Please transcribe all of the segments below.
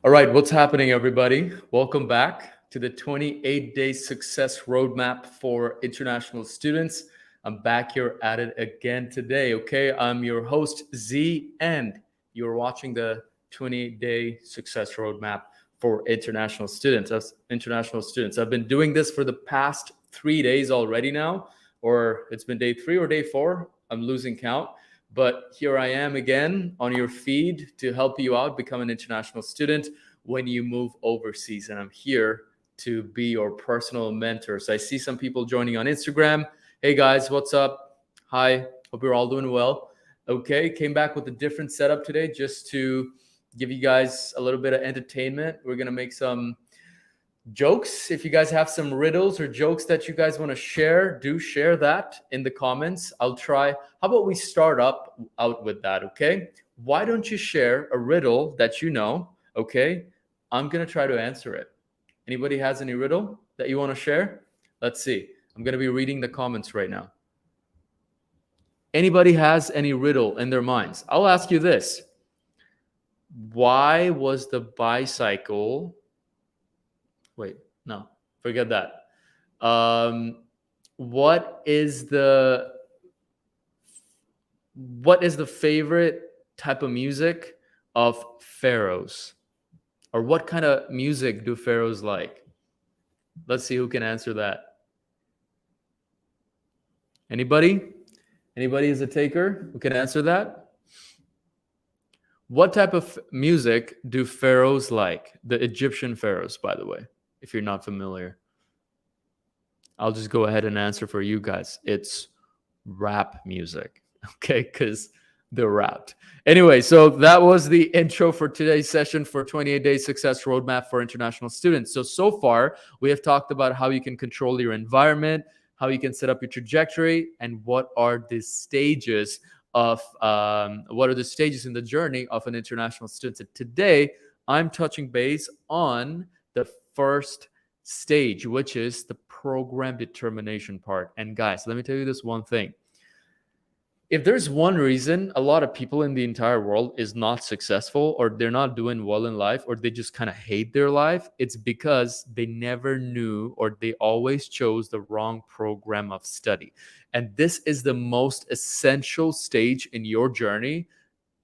All right, what's happening, everybody? Welcome back to the 28-day success roadmap for international students. I'm back here at it again today, okay? I'm your host, Z, and you're watching the 28-day success roadmap for international students. I've been doing this for the past 3 days already now, or it's been day 3 or day 4. I'm losing count. But here I am again on your feed to help you out become an international student when you move overseas. And I'm here to be your personal mentor. So I see some people joining on Instagram. Hey guys, what's up? Hi, hope you're all doing well. Okay, came back with a different setup today just to give you guys a little bit of entertainment. We're going to make some jokes. If you guys have some riddles or jokes that you guys want to share, do share that in the comments. I'll try. How about we start out with that, okay? Why don't you share a riddle that you know, okay? I'm going to try to answer it. Anybody has any riddle that you want to share? Let's see. I'm going to be reading the comments right now. Anybody has any riddle in their minds? I'll ask you this. Why was the bicycle... Wait, no, forget that. What is the favorite type of music of pharaohs? Or what kind of music do pharaohs like? Let's see who can answer that. Anybody? Anybody is a taker who can answer that? What type of music do pharaohs like? The Egyptian pharaohs, by the way, if you're not familiar. I'll just go ahead and answer for you guys. It's rap music, okay? Because they're rapped. Anyway, so that was the intro for today's session for 28-day success roadmap for international students. So far, we have talked about how you can control your environment, how you can set up your trajectory, and what are the stages in the journey of an international student. So today, I'm touching base on the first stage, which is the program determination part. And guys, let me tell you this one thing. If there's one reason a lot of people in the entire world is not successful, or they're not doing well in life, or they just kind of hate their life, it's because they never knew, or they always chose the wrong program of study. And this is the most essential stage in your journey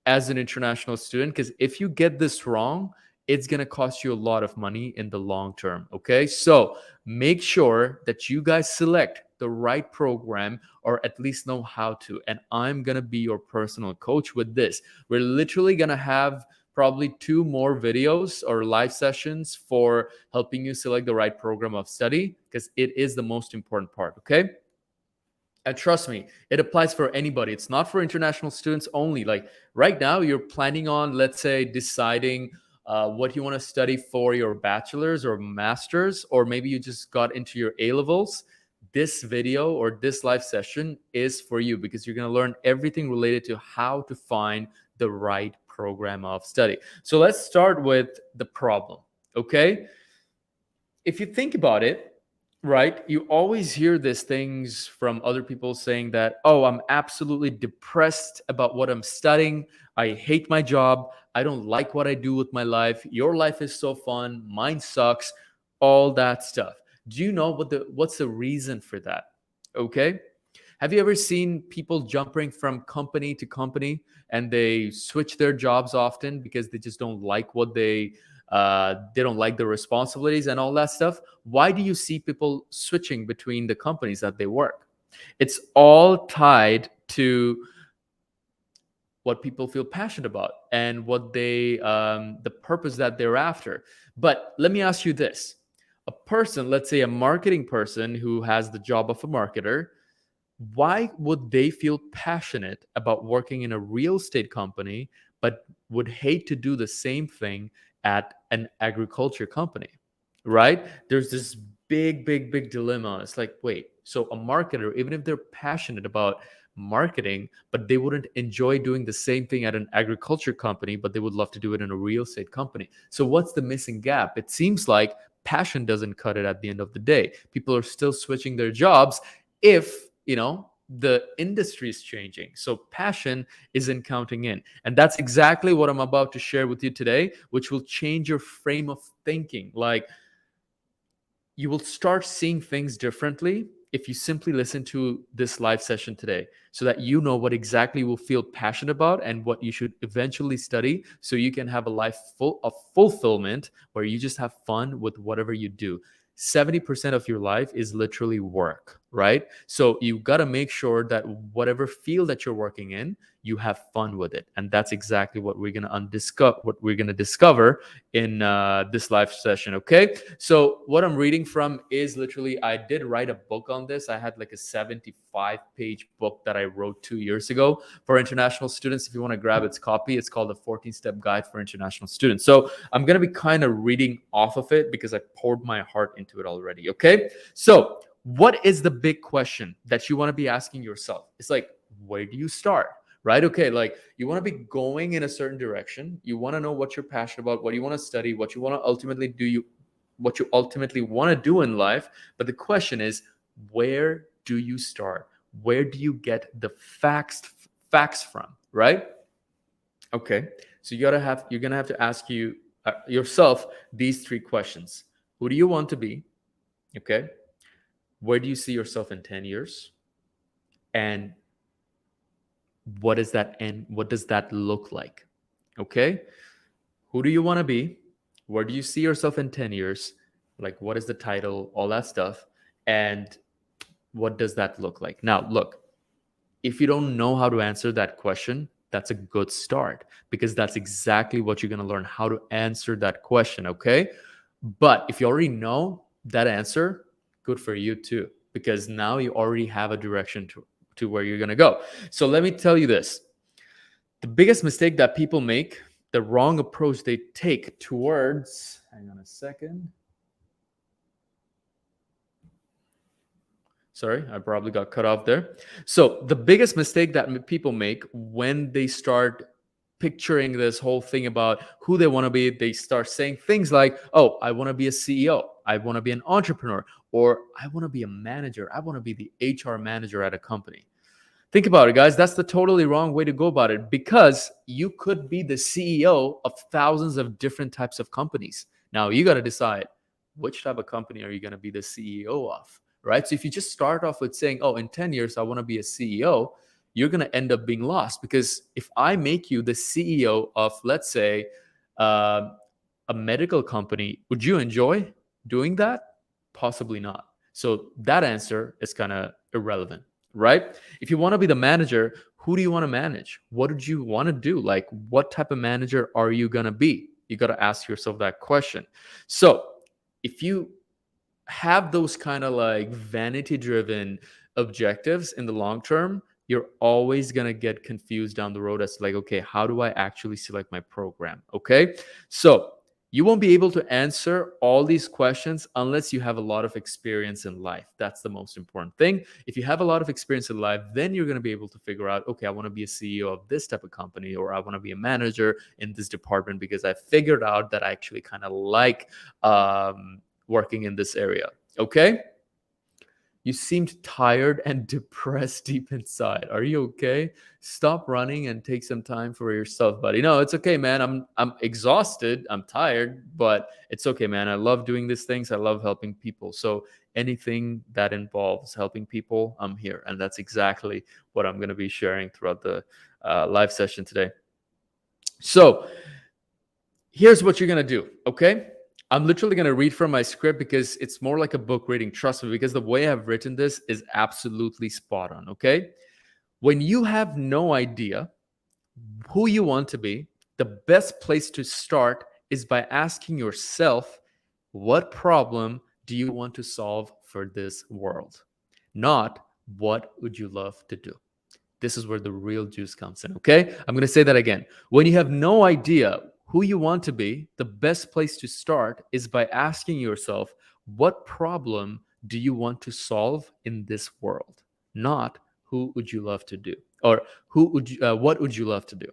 as an international student, because if you get this wrong, it's going to cost you a lot of money in the long term, okay? So make sure that you guys select the right program, or at least know how to. And I'm going to be your personal coach with this. We're literally going to have probably 2 more videos or live sessions for helping you select the right program of study, because it is the most important part, okay? And trust me, it applies for anybody. It's not for international students only. Like right now, you're planning on, let's say, deciding what you want to study for your bachelor's or master's, or maybe you just got into your A-levels. This video or this live session is for you, because you're going to learn everything related to how to find the right program of study. So let's start with the problem, okay? If you think about it, right, you always hear these things from other people saying that, oh, I'm absolutely depressed about what I'm studying. I hate my job. I don't like what I do with my life. Your life is so fun. Mine sucks. All that stuff. Do you know what's the reason for that? Okay. Have you ever seen people jumping from company to company, and they switch their jobs often because they just don't like what they don't like the responsibilities and all that stuff? Why do you see people switching between the companies that they work? It's all tied to what people feel passionate about and what the purpose that they're after. But let me ask you this. A person, let's say a marketing person who has the job of a marketer, why would they feel passionate about working in a real estate company, but would hate to do the same thing at an agriculture company, right? There's this big dilemma. It's like, wait, so a marketer, even if they're passionate about marketing, but they wouldn't enjoy doing the same thing at an agriculture company, but they would love to do it in a real estate company. So what's the missing gap? It seems like passion doesn't cut it at the end of the day. People are still switching their jobs if, the industry is changing. So passion isn't counting in. And that's exactly what I'm about to share with you today, which will change your frame of thinking. Like, you will start seeing things differently if you simply listen to this live session today, so that you know what exactly you will feel passionate about and what you should eventually study, so you can have a life full of fulfillment where you just have fun with whatever you do. 70% of your life is literally work, right? So you got to make sure that whatever field that you're working in, you have fun with it. And that's exactly what we're going to discover in this live session. Okay, so what I'm reading from is literally, I did write a book on this. I had like a 75-page book that I wrote 2 years ago for international students. If you want to grab its copy, it's called the 14-step guide for international students. So I'm going to be kind of reading off of it because I poured my heart into it already. Okay, so what is the big question that you want to be asking yourself? It's like, where do you start? Right? Okay, like, you want to be going in a certain direction. You want to know what you're passionate about, what you want to study, what you want to ultimately do, what you ultimately want to do in life. But the question is, where do you start? Where do you get the facts from? Right? Okay, so you're gonna have to ask yourself these three questions. Who do you want to be? Okay, where do you see yourself in 10 years? And what is that end? What does that look like? Okay, who do you want to be? Where do you see yourself in 10 years? Like, what is the title? All that stuff. And what does that look like? Now, look, if you don't know how to answer that question, that's a good start, because that's exactly what you're going to learn, how to answer that question. Okay, but if you already know that answer, good for you too, because now you already have a direction to where you're going to go. So let me tell you this. The biggest mistake that people make, the wrong approach they take towards, hang on a second. Sorry, I probably got cut off there. So the biggest mistake that people make when they start picturing this whole thing about who they want to be, they start saying things like, oh, I want to be a CEO. I want to be an entrepreneur, or I want to be a manager. I want to be the HR manager at a company. Think about it, guys. That's the totally wrong way to go about it, because you could be the CEO of thousands of different types of companies. Now, you got to decide, which type of company are you going to be the CEO of, right? So if you just start off with saying, oh, in 10 years, I want to be a CEO, you're going to end up being lost. Because if I make you the CEO of, let's say, uh, a medical company, would you enjoy doing that? Possibly not. So that answer is kind of irrelevant, right? If you want to be the manager, who do you want to manage? What did you want to do? Like, what type of manager are you going to be? You got to ask yourself that question. So if you have those kind of like vanity driven objectives in the long term, you're always going to get confused down the road as to like, okay, how do I actually select my program? Okay, so you won't be able to answer all these questions unless you have a lot of experience in life. That's the most important thing. If you have a lot of experience in life, then you're going to be able to figure out, okay, I want to be a CEO of this type of company, or I want to be a manager in this department because I figured out that I actually kind of like working in this area. Okay, you seemed tired and depressed deep inside. Are you okay? Stop running and take some time for yourself, buddy. No, it's okay, man. I'm exhausted. I'm tired, but it's okay, man. I love doing these things. I love helping people. So anything that involves helping people, I'm here. And that's exactly what I'm going to be sharing throughout the live session today. So here's what you're going to do, okay? I'm literally going to read from my script because it's more like a book reading. Trust me, because the way I've written this is absolutely spot on, okay? When you have no idea who you want to be, the best place to start is by asking yourself, what problem do you want to solve for this world? Not what would you love to do? This is where the real juice comes in, okay? I'm going to say that again. When you have no idea who you want to be, the best place to start is by asking yourself, what problem do you want to solve in this world? Not who would you love to do, or what would you love to do?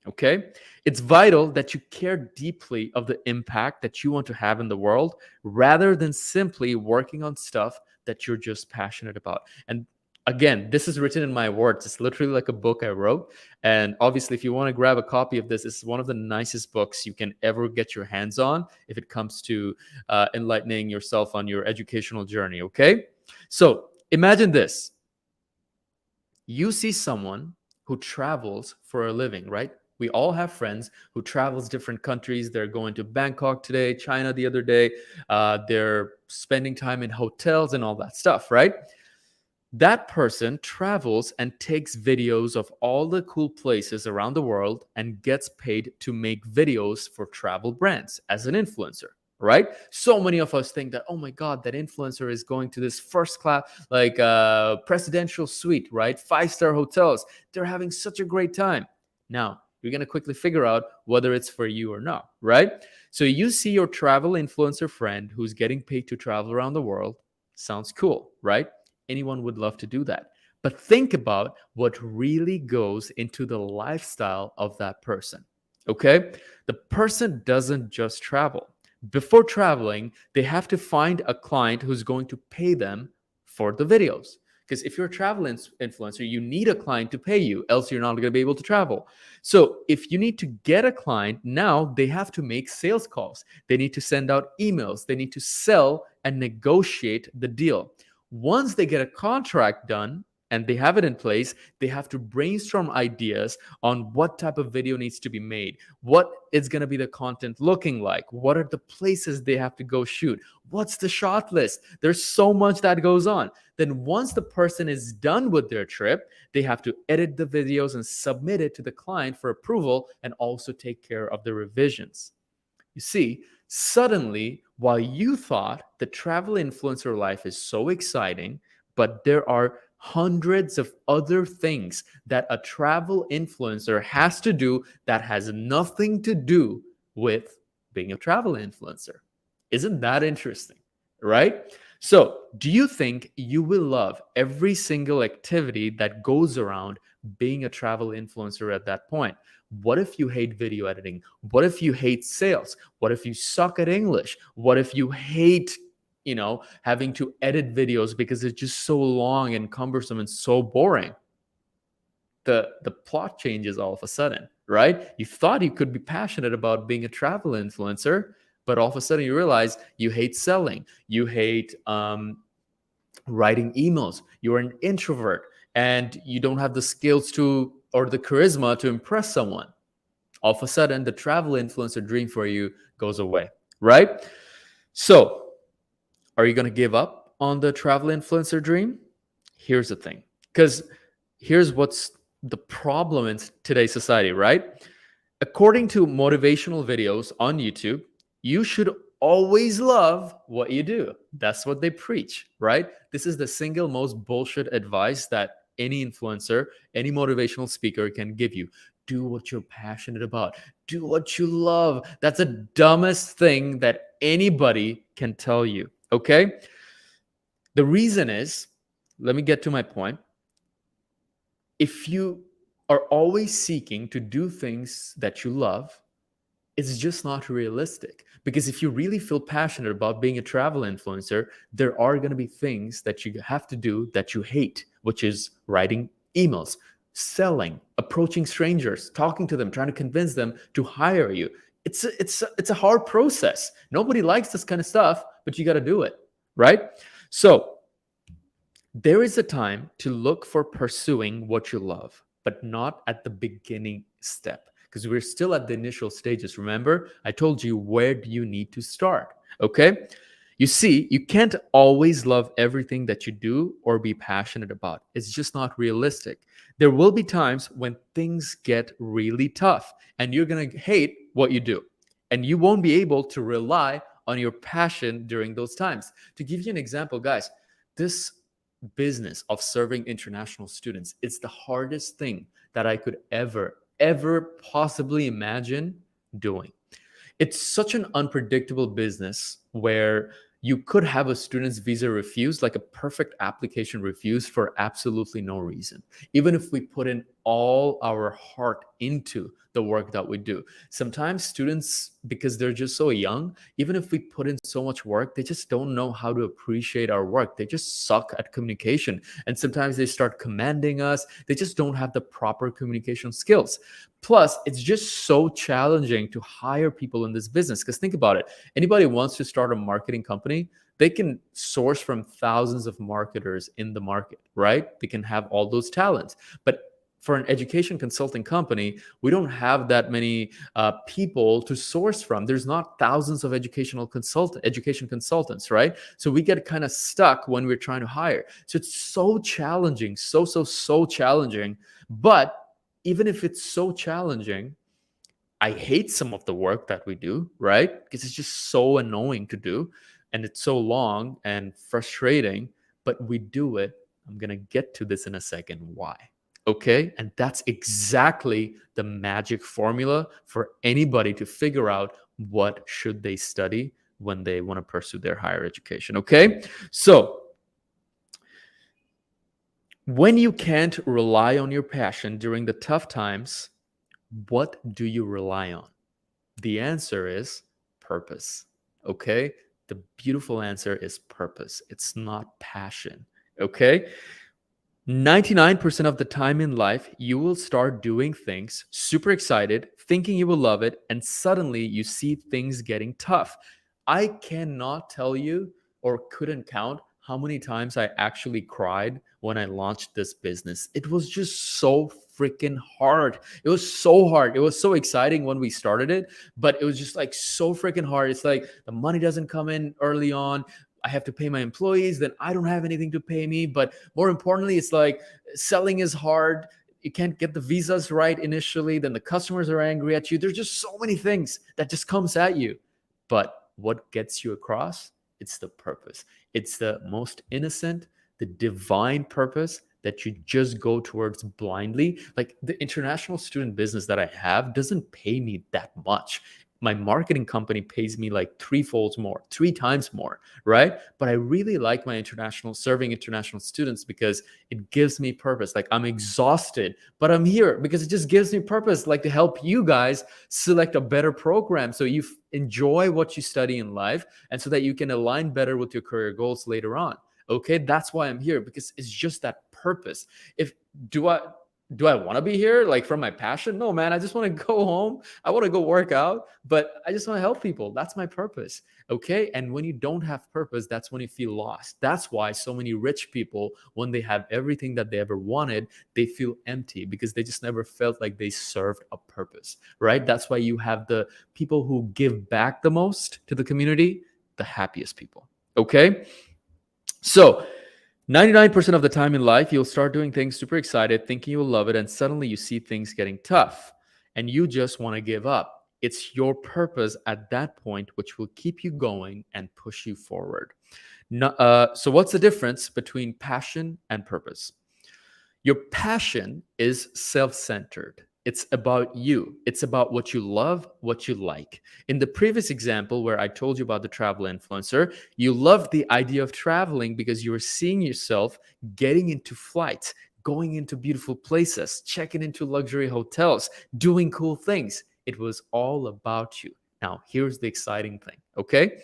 Okay? It's vital that you care deeply of the impact that you want to have in the world, rather than simply working on stuff that you're just passionate about. And Again, this is written in my words. It's literally like a book I wrote. And obviously, if you want to grab a copy of this, it's one of the nicest books you can ever get your hands on if it comes to enlightening yourself on your educational journey. Okay. So imagine this: you see someone who travels for a living, right? We all have friends who travels different countries. They're going to Bangkok today, China the other day. They're spending time in hotels and all that stuff, right? That person travels and takes videos of all the cool places around the world and gets paid to make videos for travel brands as an influencer, right? So many of us think that, oh my God, that influencer is going to this first class, like presidential suite, right? 5-star hotels. They're having such a great time. Now, you're going to quickly figure out whether it's for you or not, right? So you see your travel influencer friend who's getting paid to travel around the world. Sounds cool, right? Anyone would love to do that. But think about what really goes into the lifestyle of that person. Okay? The person doesn't just travel. Before traveling, they have to find a client who's going to pay them for the videos. Because if you're a travel influencer, you need a client to pay you, else you're not going to be able to travel. So if you need to get a client, now they have to make sales calls. They need to send out emails. They need to sell and negotiate the deal. Once they get a contract done and they have it in place, they have to brainstorm ideas on what type of video needs to be made, what is going to be the content looking like, what are the places they have to go shoot, what's the shot list. There's so much that goes on. Then once the person is done with their trip, they have to edit the videos and submit it to the client for approval and also take care of the revisions. You see, suddenly, while you thought the travel influencer life is so exciting, but there are hundreds of other things that a travel influencer has to do that has nothing to do with being a travel influencer. Isn't that interesting? Right? So, do you think you will love every single activity that goes around being a travel influencer at that point? What if you hate video editing? What if you hate sales? What if you suck at English? What if you hate, having to edit videos because it's just so long and cumbersome and so boring? The plot changes all of a sudden, right? You thought you could be passionate about being a travel influencer, but all of a sudden you realize you hate selling, you hate writing emails, you're an introvert, and you don't have the skills to or the charisma to impress someone. All of a sudden, the travel influencer dream for you goes away, right? So, are you going to give up on the travel influencer dream? Here's the thing, because here's what's the problem in today's society, right? According to motivational videos on YouTube, you should always love what you do. That's what they preach, right? This is the single most bullshit advice that any influencer, any motivational speaker can give you. Do what you're passionate about. Do what you love. That's the dumbest thing that anybody can tell you, okay? The reason is, let me get to my point. If you are always seeking to do things that you love, it's just not realistic. Because if you really feel passionate about being a travel influencer, there are going to be things that you have to do that you hate, which is writing emails, selling, approaching strangers, talking to them, trying to convince them to hire you. It's a hard process. Nobody likes this kind of stuff, but you got to do it, right? So there is a time to look for pursuing what you love, but not at the beginning step, because we're still at the initial stages. Remember, I told you, where do you need to start? Okay. You see, you can't always love everything that you do or be passionate about. It's just not realistic. There will be times when things get really tough and you're going to hate what you do. And you won't be able to rely on your passion during those times. To give you an example, guys, this business of serving international students, it's the hardest thing that I could ever possibly imagine doing. It's such an unpredictable business where you could have a student's visa refused, like a perfect application refused for absolutely no reason. Even if we put in all our heart into the work that we do. Sometimes students, because they're just so young, even if we put in so much work, they just don't know how to appreciate our work. They just suck at communication. And sometimes they start commanding us. They just don't have the proper communication skills. Plus, it's just so challenging to hire people in this business. Because think about it, anybody wants to start a marketing company, they can source from thousands of marketers in the market, right? They can have all those talents. But for an education consulting company, we don't have that many people to source from. There's not thousands of education consultants, right? So we get kind of stuck when we're trying to hire. So it's so challenging, so challenging. But even if it's so challenging, I hate some of the work that we do, right? Because it's just so annoying to do and it's so long and frustrating, but we do it. I'm going to get to this in a second. Why? Okay. And that's exactly the magic formula for anybody to figure out what should they study when they want to pursue their higher education. Okay. So when you can't rely on your passion during the tough times, what do you rely on? The answer is purpose. Okay. The beautiful answer is purpose. It's not passion. Okay. 99% of the time in life, you will start doing things super excited, thinking you will love it, and suddenly you see things getting tough. I cannot tell you or couldn't count how many times I actually cried when I launched this business. It was just so freaking hard. It was so hard. It was so exciting when we started it, but it was just like so freaking hard. It's like the money doesn't come in early on. I have to pay my employees, then I don't have anything to pay me. But more importantly, it's like selling is hard. You can't get the visas right initially. Then the customers are angry at you. There's just so many things that just comes at you. But what gets you across? It's the purpose. It's the most innocent, the divine purpose that you just go towards blindly. Like the international student business that I have doesn't pay me that much. My marketing company pays me like threefold more, 3 times more, right? But I really like my serving international students because it gives me purpose. Like I'm exhausted, but I'm here because it just gives me purpose, like to help you guys select a better program so you enjoy what you study in life and so that you can align better with your career goals later on. Okay, that's why I'm here, because it's just that purpose. If do I do I want to be here like from my passion? No, man, I just want to go home. I want to go work out, but I just want to help people. That's my purpose. Okay. And when you don't have purpose, that's when you feel lost. That's why so many rich people, when they have everything that they ever wanted, they feel empty because they just never felt like they served a purpose, right? That's why you have the people who give back the most to the community, the happiest people. Okay. So 99% of the time in life, you'll start doing things super excited, thinking you'll love it, and suddenly you see things getting tough and you just want to give up. It's your purpose at that point which will keep you going and push you forward. So what's the difference between passion and purpose? Your passion is self-centered. It's about you. It's about what you love, what you like. In the previous example where I told you about the travel influencer, you loved the idea of traveling because you were seeing yourself getting into flights, going into beautiful places, checking into luxury hotels, doing cool things. It was all about you. Now, here's the exciting thing, okay?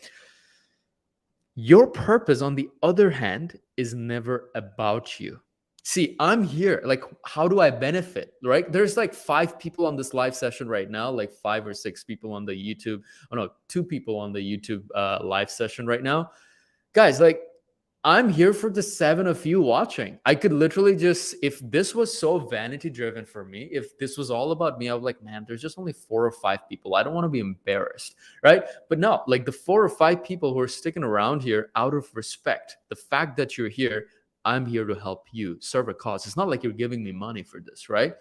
Your purpose, on the other hand, is never about you. See, I'm here. Like, how do I benefit? Right? There's like 5 people on this live session right now, like 5 or 6 people on the YouTube. Oh no, 2 people on the YouTube live session right now. Guys, like, I'm here for the 7 of you watching. I could literally just, if this was so vanity driven for me, if this was all about me, I was like, man, there's just only 4 or 5 people. I don't want to be embarrassed, right? But no, like the 4 or 5 people who are sticking around here out of respect, the fact that you're here, I'm here to help you serve a cause. It's not like you're giving me money for this, right?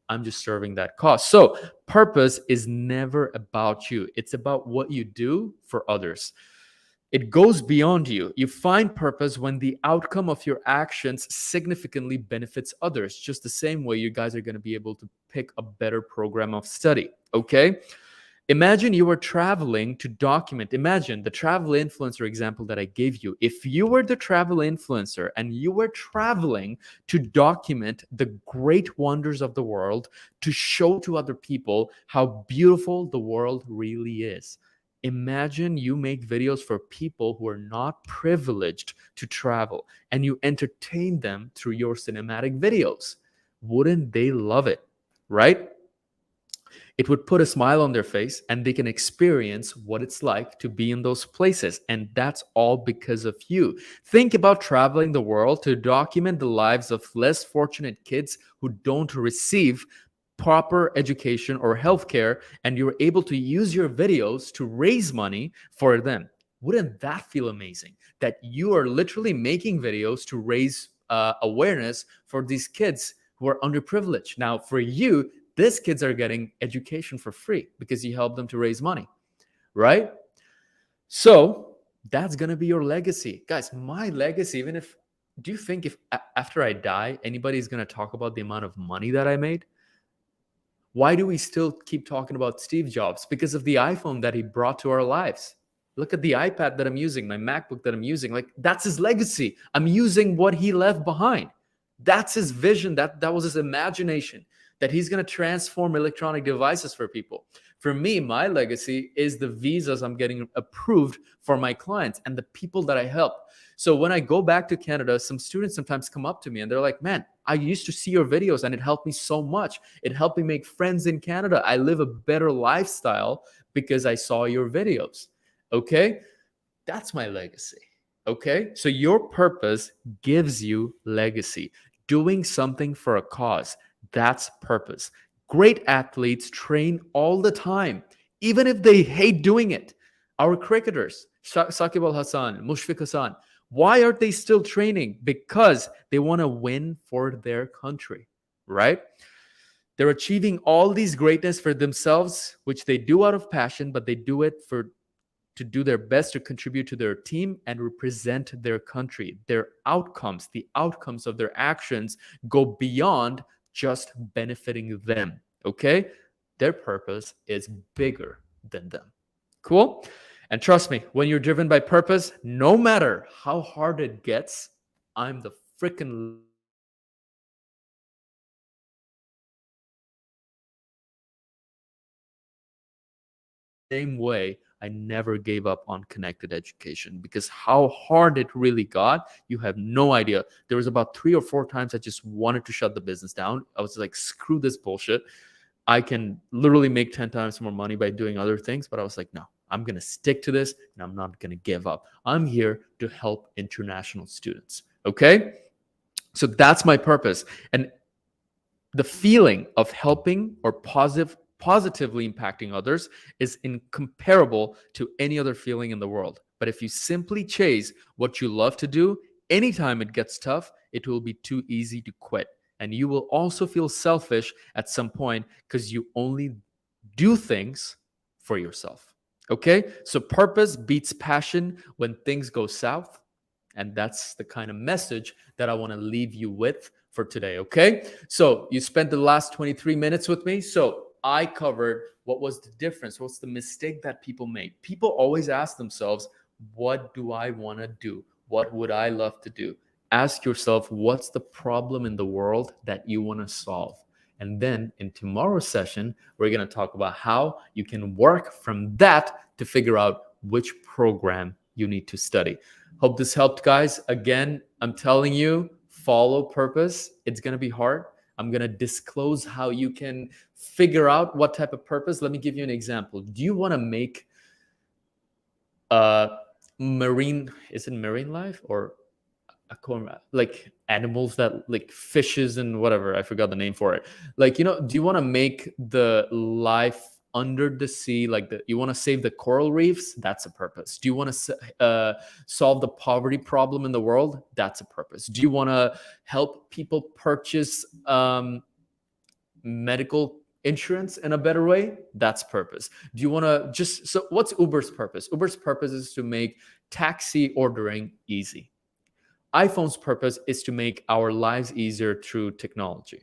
I'm just serving that cause. So purpose is never about you. It's about what you do for others. It goes beyond you. You find purpose when the outcome of your actions significantly benefits others, just the same way you guys are going to be able to pick a better program of study. Okay. Imagine you were traveling to document. Imagine the travel influencer example that I gave you. If you were the travel influencer and you were traveling to document the great wonders of the world, to show to other people how beautiful the world really is. Imagine you make videos for people who are not privileged to travel and you entertain them through your cinematic videos. Wouldn't they love it? Right? It would put a smile on their face and they can experience what it's like to be in those places. And that's all because of you. Think about traveling the world to document the lives of less fortunate kids who don't receive proper education or healthcare, and you're able to use your videos to raise money for them. Wouldn't that feel amazing? That you are literally making videos to raise awareness for these kids who are underprivileged. Now, for you, these kids are getting education for free because you help them to raise money, right? So that's going to be your legacy. Guys, my legacy, even if, do you think if after I die, anybody's going to talk about the amount of money that I made? Why do we still keep talking about Steve Jobs? Because of the iPhone that he brought to our lives. Look at the iPad that I'm using, my MacBook that I'm using. Like, that's his legacy. I'm using what he left behind. That's his vision. That was his imagination, that he's going to transform electronic devices for people. For me, my legacy is the visas I'm getting approved for my clients and the people that I help. So when I go back to Canada, some students sometimes come up to me and they're like, man, I used to see your videos and it helped me so much. It helped me make friends in Canada. I live a better lifestyle because I saw your videos. Okay? That's my legacy. Okay? So your purpose gives you legacy. Doing something for a cause, that's purpose. Great athletes train all the time, even if they hate doing it. Our cricketers, Saqib Al Hassan, Mushfiq Hassan, why aren't they still training? Because they want to win for their country, right? They're achieving all these greatness for themselves, which they do out of passion, but they do it to do their best to contribute to their team and represent their country. Their outcomes, the outcomes of their actions go beyond just benefiting them. Okay? Their purpose is bigger than them. Cool? And trust me, when you're driven by purpose, no matter how hard it gets, I'm the freaking same way. I never gave up on connected education because how hard it really got, you have no idea. There was about 3 or 4 times I just wanted to shut the business down. I was like, screw this bullshit. I can literally make 10 times more money by doing other things. But I was like, no, I'm going to stick to this and I'm not going to give up. I'm here to help international students. Okay. So that's my purpose. And the feeling of helping or positively impacting others is incomparable to any other feeling in the world. But if you simply chase what you love to do, anytime it gets tough, it will be too easy to quit. And you will also feel selfish at some point because you only do things for yourself. Okay? So purpose beats passion when things go south. And that's the kind of message that I want to leave you with for today. Okay. So you spent the last 23 minutes with me. So I covered what was the difference, what's the mistake that people make. People always ask themselves, what do I want to do? What would I love to do? Ask yourself, what's the problem in the world that you want to solve? And then in tomorrow's session, we're going to talk about how you can work from that to figure out which program you need to study. Hope this helped, guys. Again, I'm telling you, follow purpose. It's going to be hard. I'm going to disclose how you can figure out what type of purpose. Let me give you an example. Do you want to make is it marine life or like animals that like fishes and whatever, I forgot the name for it. Like, do you want to make the life under the sea, like you want to save the coral reefs? That's a purpose. Do you want to solve the poverty problem in the world? That's a purpose. Do you want to help people purchase medical insurance in a better way? That's purpose. Do you want to so what's Uber's purpose? Uber's purpose is to make taxi ordering easy. iPhone's purpose is to make our lives easier through technology.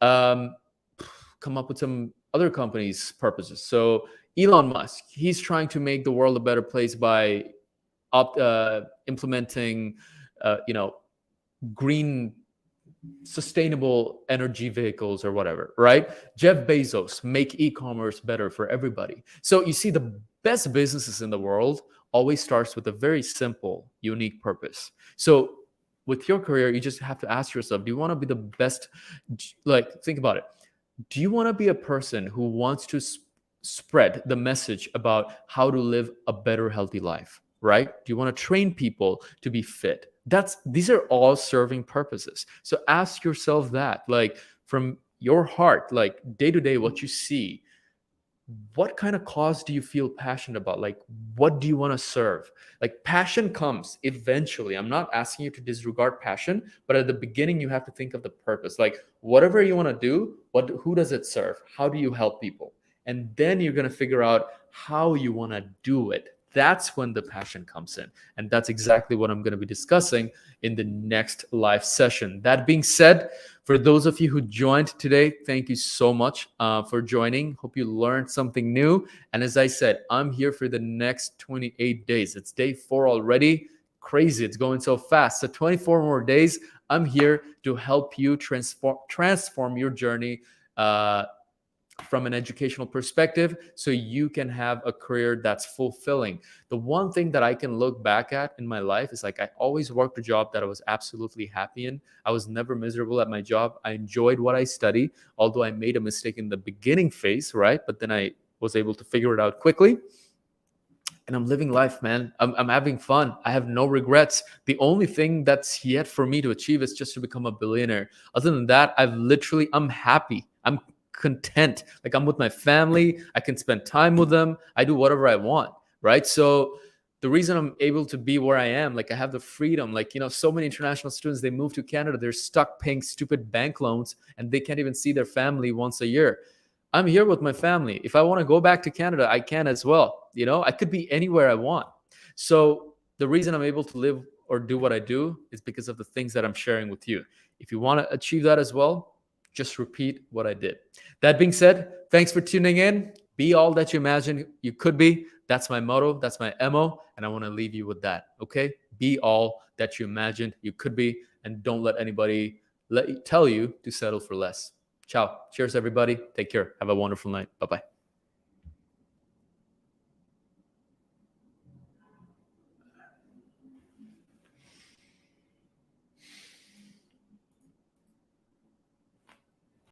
Come up with some other companies' purposes. So Elon Musk, he's trying to make the world a better place by implementing, green sustainable energy vehicles or whatever, right? Jeff Bezos, make e-commerce better for everybody. So you see, the best businesses in the world always starts with a very simple, unique purpose. So with your career, you just have to ask yourself, do you want to be the best? Like, think about it. Do you want to be a person who wants to spread the message about how to live a better, healthy life, right? Do you want to train people to be fit? These are all serving purposes. So ask yourself that, like, from your heart, like day to day, what you see, what kind of cause do you feel passionate about? Like, what do you want to serve? Like, passion comes eventually. I'm not asking you to disregard passion, but at the beginning, you have to think of the purpose. Like, whatever you want to do, who does it serve? How do you help people? And then you're going to figure out how you want to do it. That's when the passion comes in. And that's exactly what I'm going to be discussing in the next live session. That being said, for those of you who joined today, thank you so much for joining. Hope you learned something new. And as I said, I'm here for the next 28 days. It's day 4 already. Crazy. It's going so fast. So 24 more days. I'm here to help you transform your journey from an educational perspective, so you can have a career that's fulfilling. The one thing that I can look back at in my life is, like, I always worked a job that I was absolutely happy in. I was never miserable at my job. I enjoyed what I studied, although I made a mistake in the beginning phase, right? But then I was able to figure it out quickly. And I'm living life, man. I'm having fun. I have no regrets. The only thing that's yet for me to achieve is just to become a billionaire. Other than that, I'm happy. I'm content. Like, I'm with my family. I can spend time with them. I do whatever I want, right? So the reason I'm able to be where I am, like, I have the freedom. Like, so many international students, they move to Canada. They're stuck paying stupid bank loans, and they can't even see their family once a year. I'm here with my family. If I want to go back to Canada, I can as well. I could be anywhere I want. So the reason I'm able to live or do what I do is because of the things that I'm sharing with you. If you want to achieve that as well, just repeat what I did. That being said, thanks for tuning in. Be all that you imagine you could be. That's my motto. That's my MO. And I want to leave you with that. Okay? Be all that you imagined you could be. And don't let anybody tell you to settle for less. Ciao. Cheers, everybody. Take care. Have a wonderful night. Bye-bye.